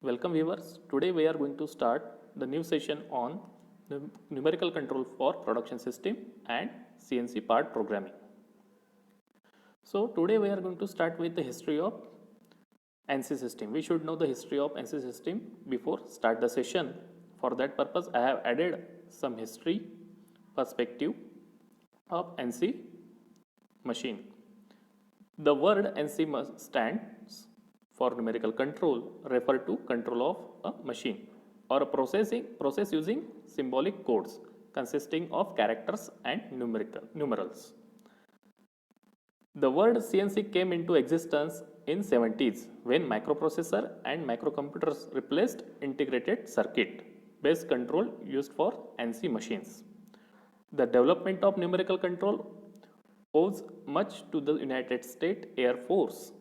Welcome viewers. Today we are going to start the new session on numerical control for production system and CNC part programming. So today we are going to start with the history of ANSI system. We should know the history of ANSI system before start the session. For that purpose I have added some history perspective of ANSI machine. The word ANSI stands for numerical control, refer to control of a machine or a process using symbolic codes consisting of characters and numerals. The word CNC came into existence in 70s when microprocessor and microcomputers replaced integrated circuit based control used for ANSI machines. The development of numerical control owes much to the United States Air Force.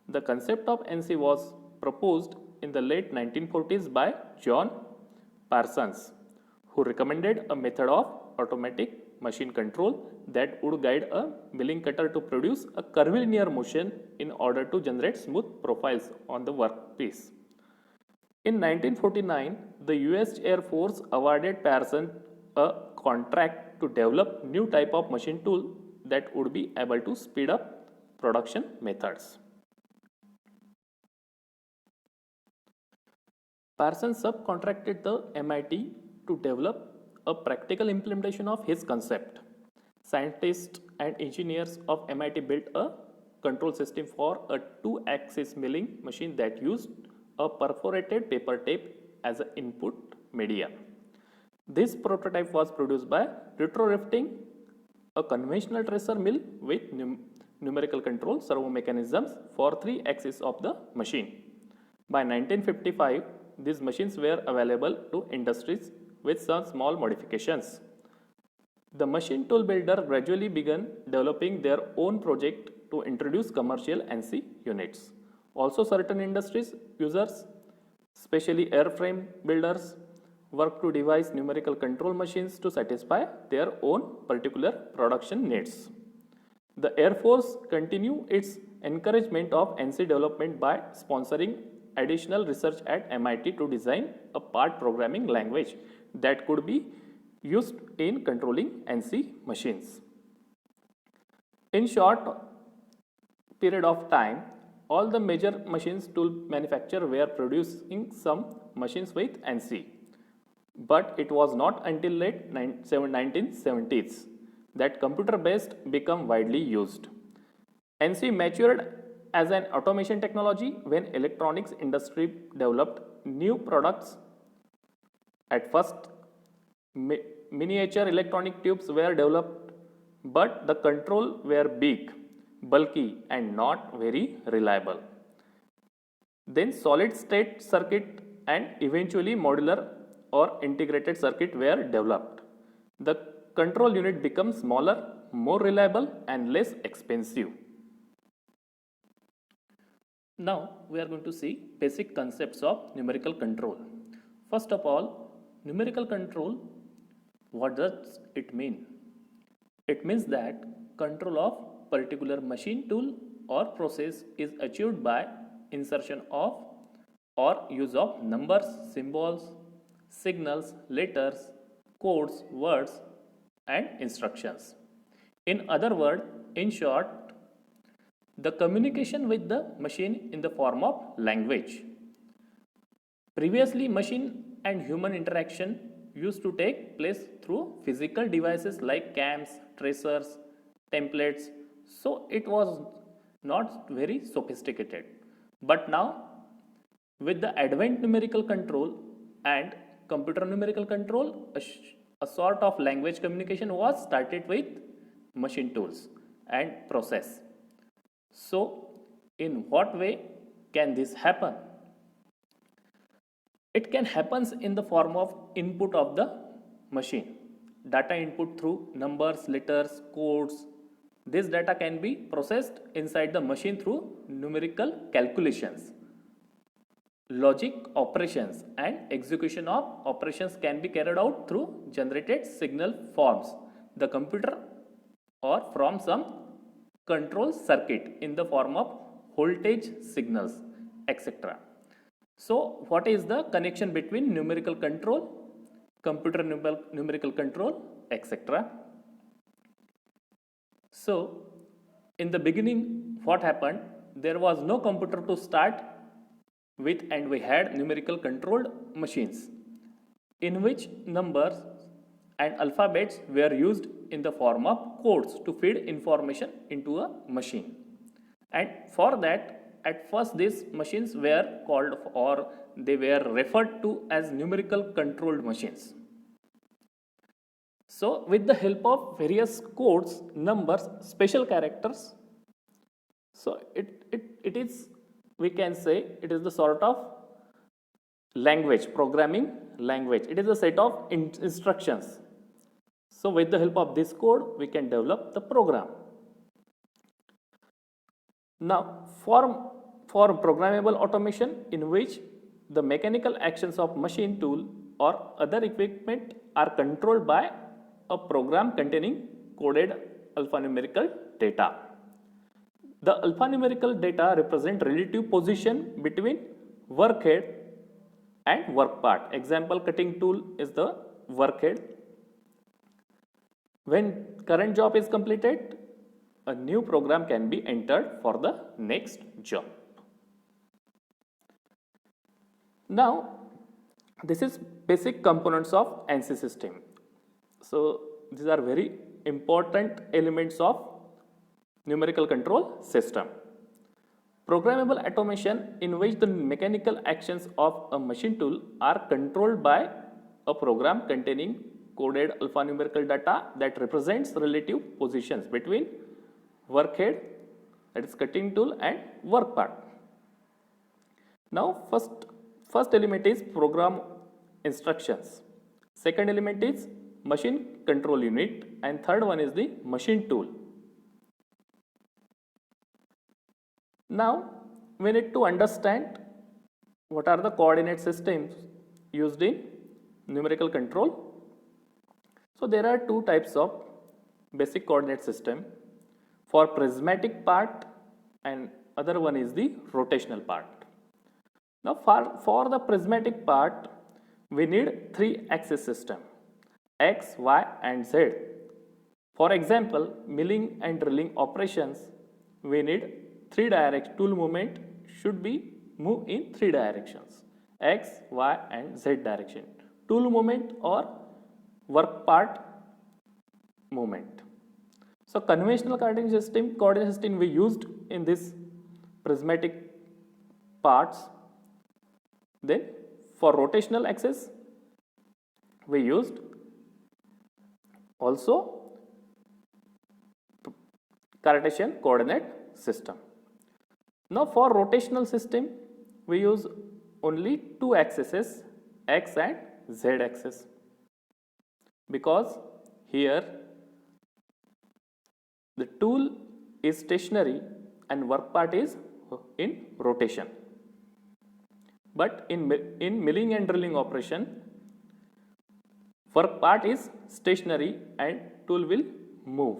The concept of ANSI was proposed in the late 1940s by John Parsons, who recommended a method of automatic machine control that would guide a milling cutter to produce a curvilinear motion in order to generate smooth profiles on the workpiece. In 1949, the US Air Force awarded Parsons a contract to develop new type of machine tool that would be able to speed up production methods. Parsons subcontracted the MIT to develop a practical implementation of his concept. Scientists and engineers of MIT built a control system for a two-axis milling machine that used a perforated paper tape as an input media. This prototype was produced by retrorefting a conventional tracer mill with numerical control servo mechanisms for three axes of the machine. By 1955, these machines were available to industries with some small modifications. The machine tool builder gradually began developing their own project to introduce commercial ANSI units. Also, certain industries users, especially airframe builders, work to devise numerical control machines to satisfy their own particular production needs. The Air Force continued its encouragement of ANSI development by sponsoring additional research at MIT to design a part programming language that could be used in controlling ANSI machines. In short period of time, all the major machines tool manufacturers were producing some machines with ANSI. But it was not until late 1970s that computer-based became widely used. ANSI matured as an automation technology when electronics industry developed new products. At first, miniature electronic tubes were developed, but the control were big, bulky and not very reliable. Then solid state circuit and eventually modular or integrated circuit were developed. The control unit becomes smaller, more reliable and less expensive. Now we are going to see basic concepts of numerical control. First of all, numerical control, what does it mean? It means that control of particular machine tool or process is achieved by insertion of or use of numbers, symbols, signals, letters, codes, words and instructions. In other words, in short, the communication with the machine in the form of language. Previously, machine and human interaction used to take place through physical devices like cams, tracers, templates, so it was not very sophisticated. But now, with the advent numerical control and computer numerical control, a sort of language communication was started with machine tools and process. So, in what way can this happen? It can happen in the form of input of the machine. Data input through numbers, letters, codes. This data can be processed inside the machine through numerical calculations. Logic operations and execution of operations can be carried out through generated signal forms the computer or from some control circuit in the form of voltage signals, etc. So what is the connection between numerical control, computer numerical control, etc. So in the beginning, what happened, there was no computer to start with, and we had numerical controlled machines in which numbers and alphabets were used in the form of codes to feed information into a machine. And for that, at first these machines were called, or they were referred to as numerical controlled machines. So with the help of various codes, numbers, special characters, so it is, we can say it is the sort of language, programming language. It is a set of instructions. So with the help of this code, we can develop the program. Now for programmable automation, in which the mechanical actions of machine tool or other equipment are controlled by a program containing coded alphanumerical data. The alphanumerical data represent relative position between workhead and work part. Example, cutting tool is the workhead. When current job is completed, a new program can be entered for the next job. Now, this is basic components of ANSI system. So these are very important elements of numerical control system. Programmable automation, in which the mechanical actions of a machine tool are controlled by a program containing coded alphanumerical data that represents relative positions between workhead, that is cutting tool, and work part. Now first element is program instructions, second element is machine control unit, and third one is the machine tool. Now we need to understand what are the coordinate systems used in numerical control. So there are two types of basic coordinate system, for prismatic part and other one is the rotational part. Now for the prismatic part, we need 3-axis system, X, Y and Z. For example, milling and drilling operations, we need 3 direction, tool movement should be move in 3 directions, X, Y and Z direction, tool movement or work part movement. So conventional coordinate system we used in this prismatic parts. Then for rotational axis, we used also Cartesian coordinate system. Now for rotational system, we use only 2 axes, X and Z axis, because here the tool is stationary and work part is in rotation. But in milling and drilling operation, work part is stationary and tool will move.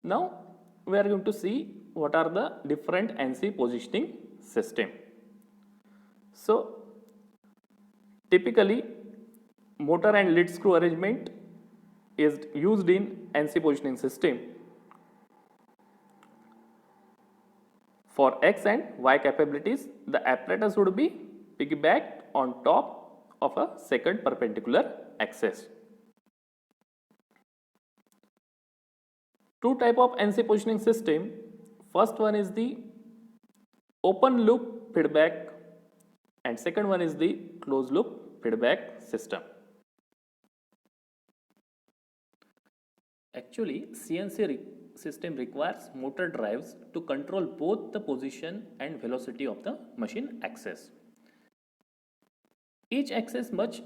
Now we are going to see what are the different ANSI positioning system. So typically motor and lead screw arrangement is used in ANSI positioning system. For X and Y capabilities, the apparatus would be piggybacked on top of a second perpendicular axis. Two type of ANSI positioning system. First one is the open loop feedback and second one is the closed loop feedback system. Actually, CNC system requires motor drives to control both the position and velocity of the machine axis. Each axis must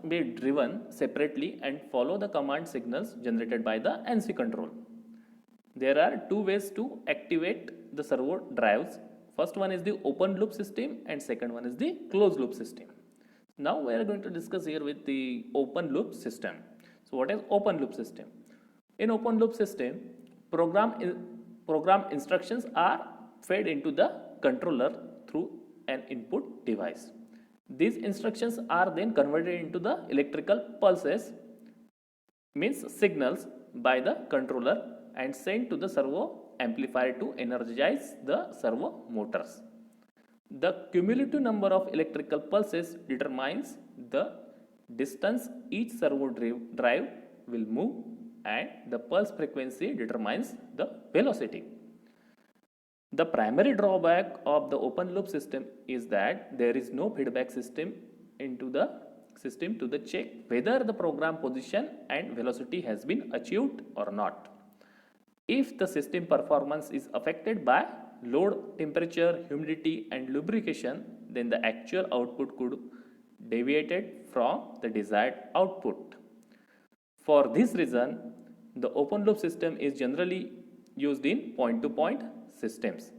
be driven separately and follow the command signals generated by the ANSI control. There are two ways to activate the servo drives. First one is the open loop system and second one is the closed loop system. Now we are going to discuss here with the open loop system. So what is open loop system? In open loop system, program instructions are fed into the controller through an input device. These instructions are then converted into the electrical pulses, means signals, by the controller and sent to the servo amplifier to energize the servo motors. The cumulative number of electrical pulses determines the distance each servo drive will move, and the pulse frequency determines the velocity. The primary drawback of the open loop system is that there is no feedback system to the check whether the program position and velocity has been achieved or not. If the system performance is affected by load, temperature, humidity and lubrication, then the actual output could deviate from the desired output. For this reason, the open loop system is generally used in point-to-point systems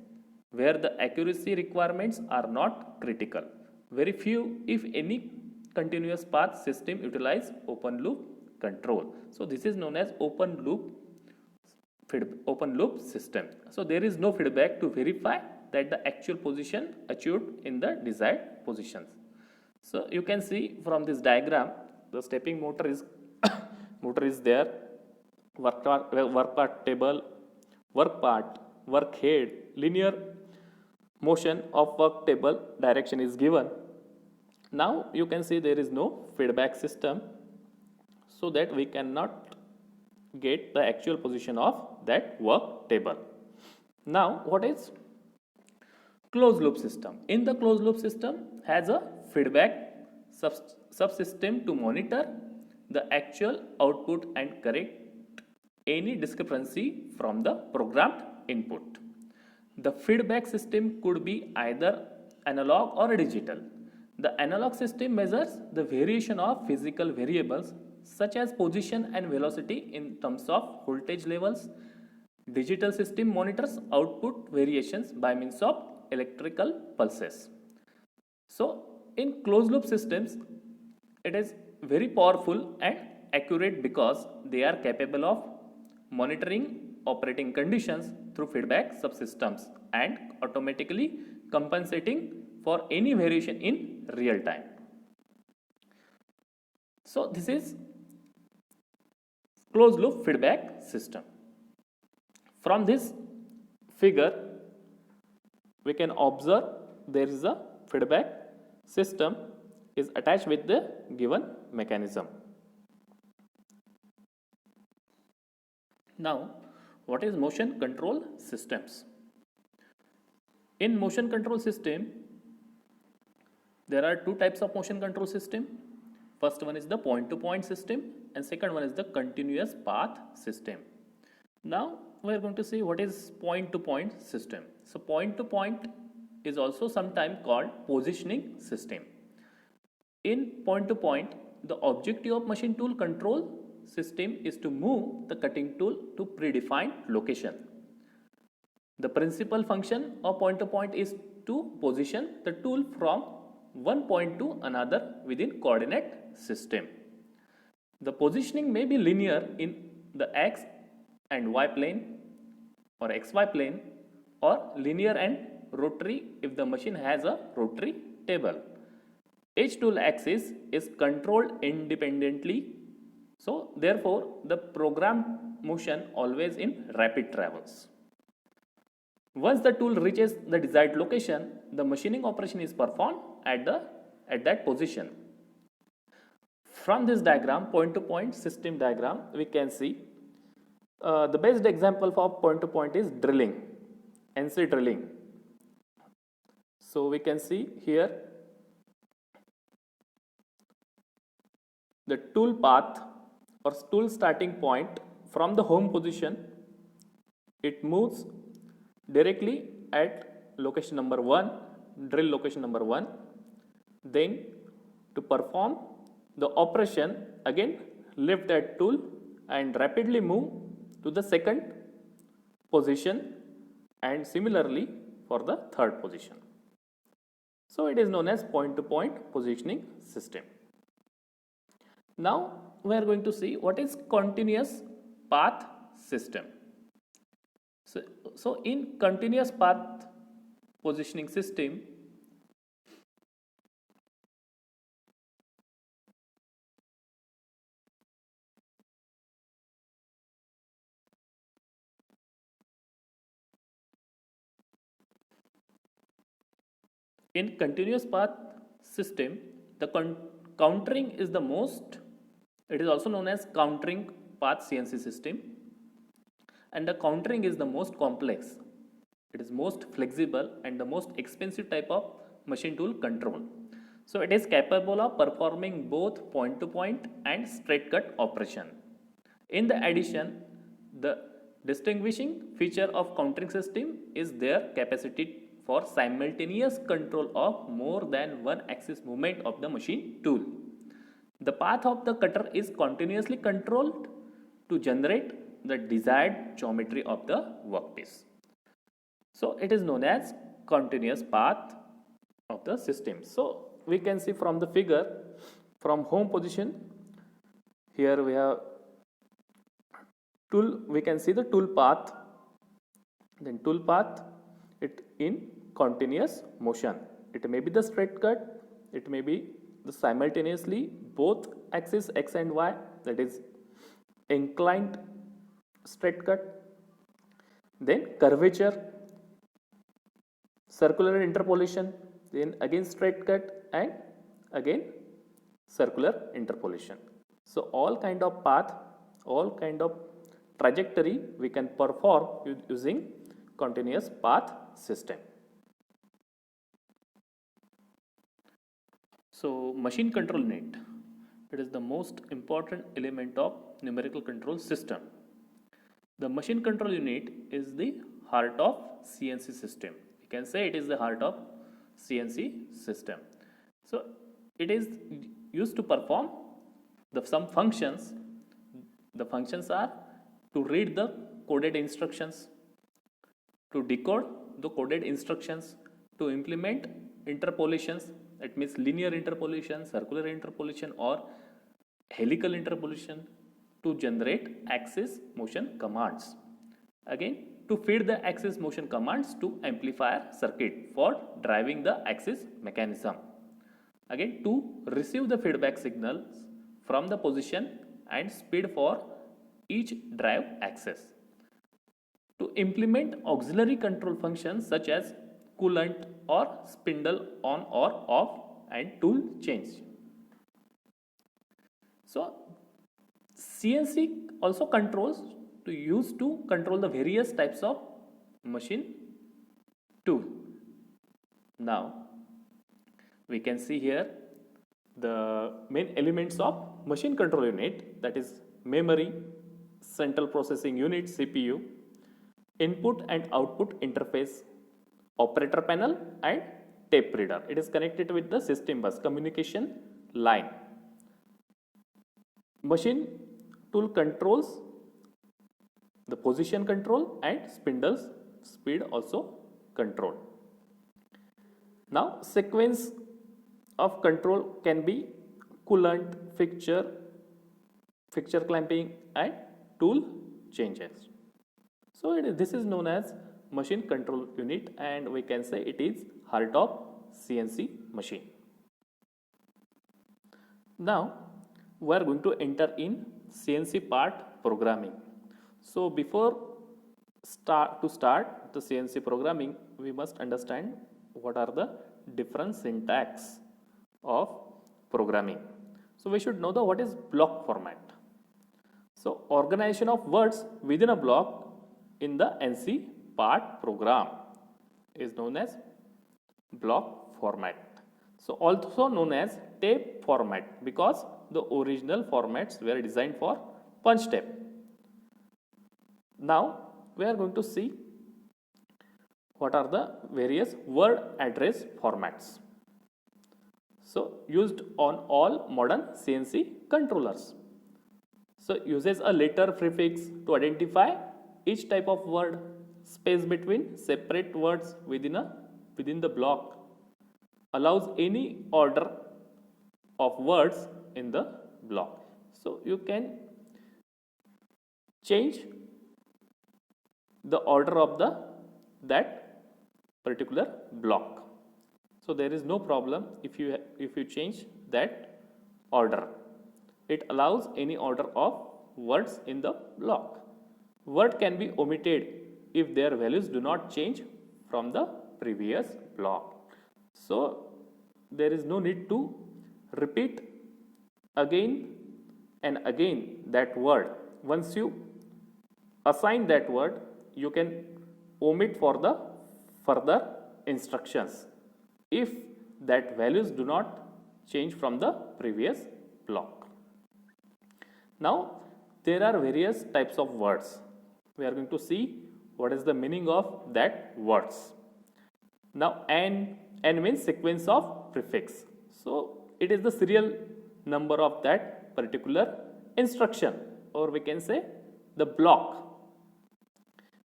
where the accuracy requirements are not critical. Very few, if any, continuous path system utilize open loop control. So this is known as open loop system. So there is no feedback to verify that the actual position achieved in the desired positions. So you can see from this diagram, the stepping motor is there, work part table, work part, work head, linear motion of work table direction is given. Now you can see there is no feedback system, so that we cannot get the actual position of that work table. Now what is closed loop system? In the closed loop system has a feedback subsystem to monitor the actual output and correct any discrepancy from the programmed input. The feedback system could be either analog or digital. The analog system measures the variation of physical variables such as position and velocity in terms of voltage levels. Digital system monitors output variations by means of electrical pulses. So in closed loop systems, it is very powerful and accurate because they are capable of monitoring operating conditions through feedback subsystems and automatically compensating for any variation in real time. So this is closed loop feedback system. From this figure, we can observe there is a feedback system is attached with the given mechanism. Now, what is motion control systems? In motion control system, there are two types of motion control system. First one is the point-to-point system and second one is the continuous path system. Now we are going to see what is point-to-point system. So point-to-point is also sometimes called positioning system. In point-to-point, the objective of machine tool control system is to move the cutting tool to predefined location. The principal function of point-to-point is to position the tool from one point to another within coordinate system. The positioning may be linear in the x and y plane or xy plane, or linear and rotary if the machine has a rotary table. Each tool axis is controlled independently, so therefore the programmed motion always in rapid travels. Once the tool reaches the desired location, the machining operation is performed at that position. From this diagram, point-to-point system diagram, we can see the best example for point-to-point is drilling, NC drilling. So we can see here the tool path or tool starting point from the home position. It moves directly at location number 1, drill location number 1. Then to perform the operation, again lift that tool and rapidly move to the second position, and similarly for the third position. So it is known as point-to-point positioning system. Now we are going to see what is continuous path system. So in continuous path positioning system, in continuous path system, the countering is the most, it is also known as countering path CNC system, and the countering is the most complex, it is most flexible and the most expensive type of machine tool control. So it is capable of performing both point to point and straight cut operation. In the addition, the distinguishing feature of countering system is their capacity for simultaneous control of more than one axis movement of the machine tool. The path of the cutter is continuously controlled to generate the desired geometry of the workpiece. So it is known as continuous path of the system. So we can see from the figure, from home position, here we have tool, we can see the tool path, then tool path, it in continuous motion. It may be the straight cut, it may be the simultaneously both axis x and y, that is inclined straight cut, then curvature, circular interpolation, then again straight cut, and again circular interpolation. So all kind of path, all kind of trajectory we can perform using continuous path system. So machine control unit, it is the most important element of numerical control system. The machine control unit is the heart of CNC system. You can say it is the heart of CNC system. So it is used to perform some functions. The functions are to read the coded instructions, to decode the coded instructions, to implement interpolations, that means linear interpolation, circular interpolation, or helical interpolation, to generate axis motion commands. Again, to feed the axis motion commands to amplifier circuit for driving the axis mechanism. Again, to receive the feedback signals from the position and speed for each drive axis. To implement auxiliary control functions such as coolant or spindle on or off and tool change. So CNC also controls to use to control the various types of machine tool. Now we can see here the main elements of machine control unit, that is memory, central processing unit CPU, input and output interface, operator panel, and tape reader. It is connected with the system bus communication line. Machine tool controls the position control and spindles speed also control. Now sequence of control can be coolant, fixture clamping, and tool changes. So this is known as machine control unit, and we can say it is heart of CNC machine. Now we are going to enter in CNC part programming. So before start the CNC programming, we must understand what are the different syntax of programming. So we should know what is block format. So organization of words within a block in the NC part program is known as block format. So also known as tape format, because the original formats were designed for punch tape. Now we are going to see what are the various word address formats. So used on all modern CNC controllers. So uses a letter prefix to identify each type of word, space between separate words within the block, allows any order of words in the block. So you can change the order of that particular block. So there is no problem if you change that order. It allows any order of words in the block. Word can be omitted if their values do not change from the previous block. So there is no need to repeat again and again that word. Once you assign that word, you can omit for the further instructions if that values do not change from the previous block. Now there are various types of words. We are going to see what is the meaning of that words. Now n means sequence of prefix. So it is the serial number of that particular instruction, or we can say the block.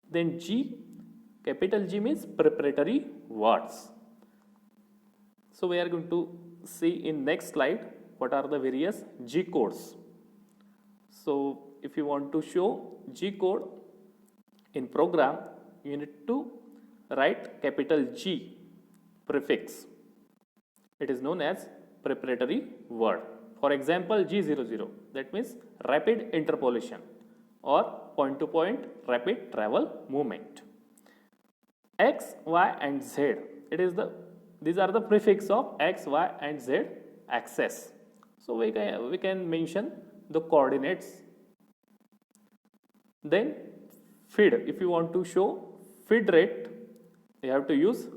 Then G, capital G means preparatory words. So we are going to see in next slide what are the various G codes. So if you want to show G code in program, you need to write capital G prefix. It is known as preparatory word. For example, G00, that means rapid interpolation or point to point rapid travel movement. X, Y and Z, these are the prefix of X, Y and Z axis. So we can mention the coordinates. Then feed, if you want to show feed rate, you have to use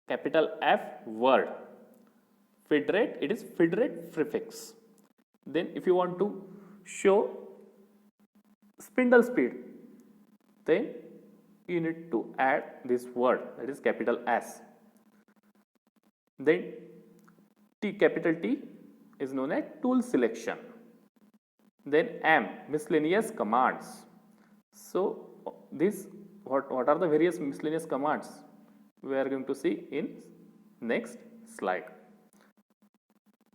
capital F word. Feed rate, it is feed rate prefix. Then if you want to show spindle speed, then you need to add this word, that is capital S. Then T, capital T is known as tool selection. Then M, miscellaneous commands. So this what are the various miscellaneous commands we are going to see in next slide.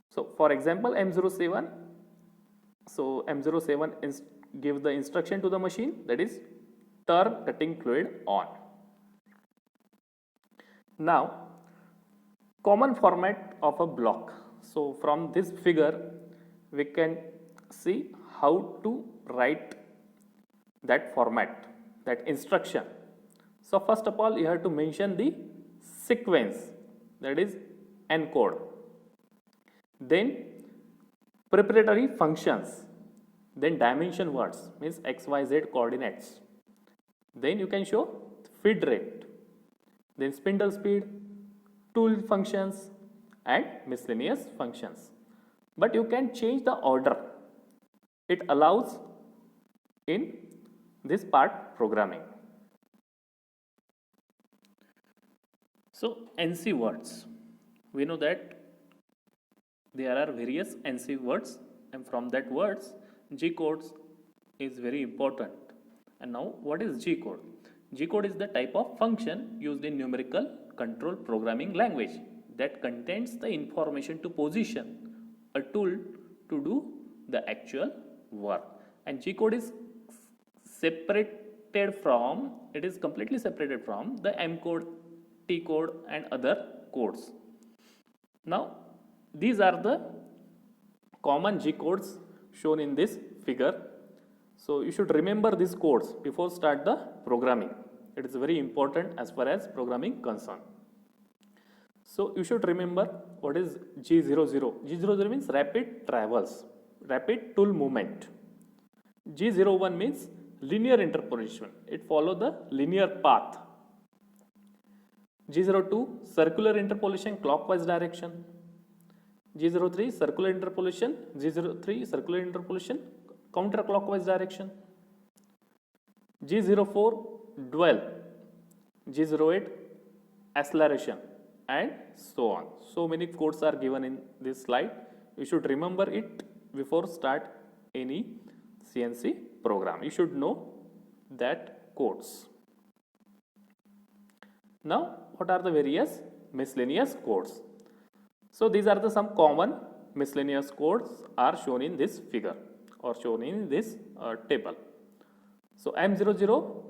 So for example, M07, so M07 give the instruction to the machine, that is turn cutting fluid on. Now common format of a block. So from this figure we can see how to write that format, that instruction. So first of all, you have to mention the sequence, that is encode. Then preparatory functions, then dimension words means x, y, z coordinates. Then you can show feed rate, then spindle speed, tool functions and miscellaneous functions. But you can change the order. It allows in this part programming. So NC words, we know that there are various NC words, and from that words G codes is very important. And now what is G code? G code is the type of function used in numerical control programming language that contains the information to position a tool to do the actual work. And G code is completely separated from the M code, T code and other codes. Now these are the common G codes shown in this figure. So you should remember these codes before start the programming. It is very important as far as programming concerned. So you should remember what is G00. G00 means rapid travels, rapid tool movement. G01 means linear interpolation. It follows the linear path. G02 circular interpolation, clockwise direction. G03 circular interpolation, G03 circular interpolation, counterclockwise direction. G04 dwell, G08 acceleration and so on. So many codes are given in this slide. You should remember it before start any CNC program. You should know that codes. Now what are the various miscellaneous codes? So these are the some common miscellaneous codes are shown in this figure or shown in this table. So M00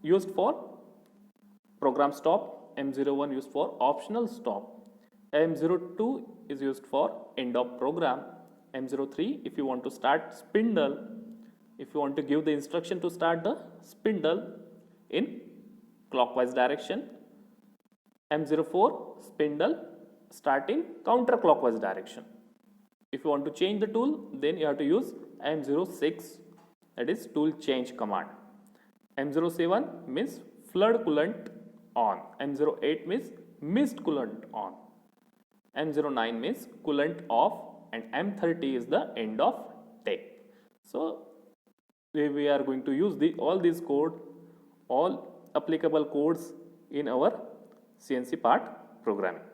used for program stop, M01 used for optional stop, M02 is used for end of program, M03 if you want to start spindle, if you want to give the instruction to start the spindle in clockwise direction, M04 spindle start in counterclockwise direction. If you want to change the tool, then you have to use M06, that is tool change command. M07 means flood coolant on, M08 means mist coolant on, M09 means coolant off, and M30 is the end of take. So we are going to use all these code, all applicable codes in our CNC part programming.